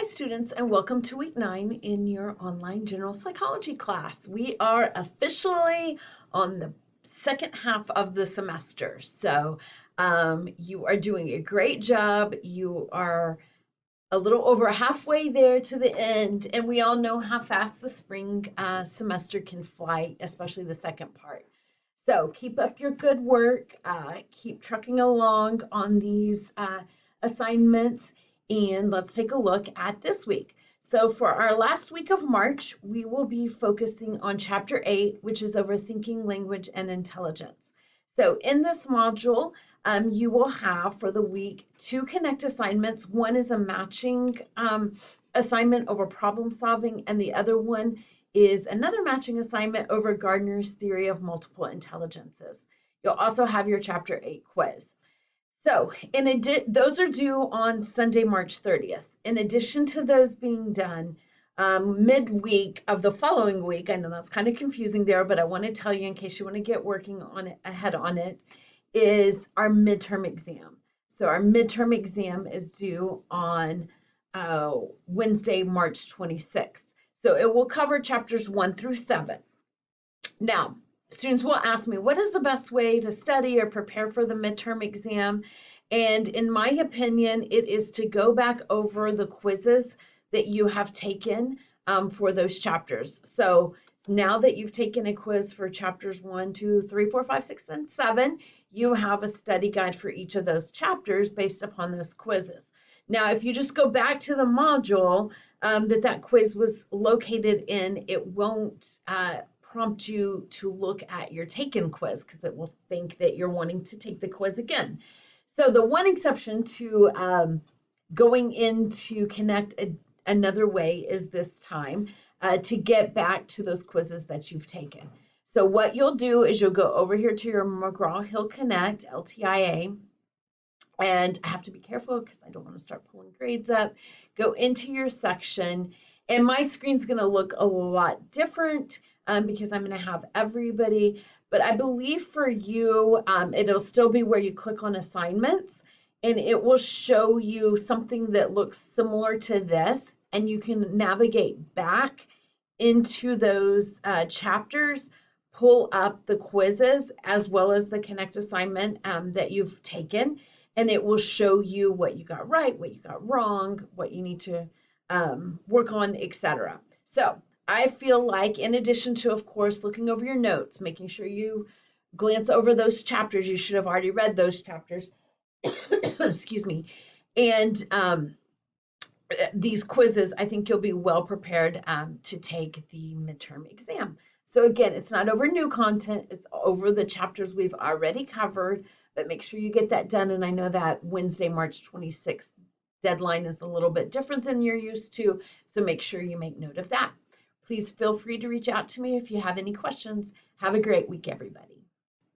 students, and welcome to week 9 in your online general psychology class. We are officially on the second half of the semester. So you are doing a great job. You are a little over halfway there to the end, and we all know how fast the spring semester can fly, especially the second part. So keep up your good work. Keep trucking along on these assignments, and let's take a look at this week. So for our last week of March, we will be focusing on Chapter 8, which is Overthinking Language and Intelligence. So in this module, you will have for the week 2 Connect assignments. One is a matching assignment over problem solving, and the other one is another matching assignment over Gardner's theory of multiple intelligences. You'll also have your Chapter 8 quiz. So those are due on Sunday, March 30th. In addition to those being done, midweek of the following week, I know that's kind of confusing there, but I want to tell you in case you want to get working on it ahead on it, is our midterm exam. So our midterm exam is due on Wednesday, March 26th. So it will cover chapters 1 through 7. Now, students will ask me, what is the best way to study or prepare for the midterm exam? And in my opinion, it is to go back over the quizzes that you have taken for those chapters. So now that you've taken a quiz for chapters 1, 2, 3, 4, 5, 6, and 7, you have a study guide for each of those chapters based upon those quizzes. Now, if you just go back to the module that quiz was located in, it won't prompt you to look at your taken quiz because it will think that you're wanting to take the quiz again. So the one exception to going into Connect another way is this time to get back to those quizzes that you've taken. So what you'll do is you'll go over here to your McGraw-Hill Connect, LTIA, and I have to be careful because I don't want to start pulling grades up. Go into your section, and my screen's going to look a lot different because I'm going to have everybody. But I believe for you, it'll still be where you click on assignments, and it will show you something that looks similar to this, and you can navigate back into those chapters, pull up the quizzes as well as the Connect assignment that you've taken, and it will show you what you got right, what you got wrong, what you need to work on, etc. So I feel like in addition to, of course, looking over your notes, making sure you glance over those chapters, you should have already read those chapters, excuse me, and these quizzes, I think you'll be well prepared to take the midterm exam. So again, it's not over new content, it's over the chapters we've already covered, but make sure you get that done. And I know that Wednesday, March 26th deadline is a little bit different than you're used to, so make sure you make note of that. Please feel free to reach out to me if you have any questions. Have a great week, everybody.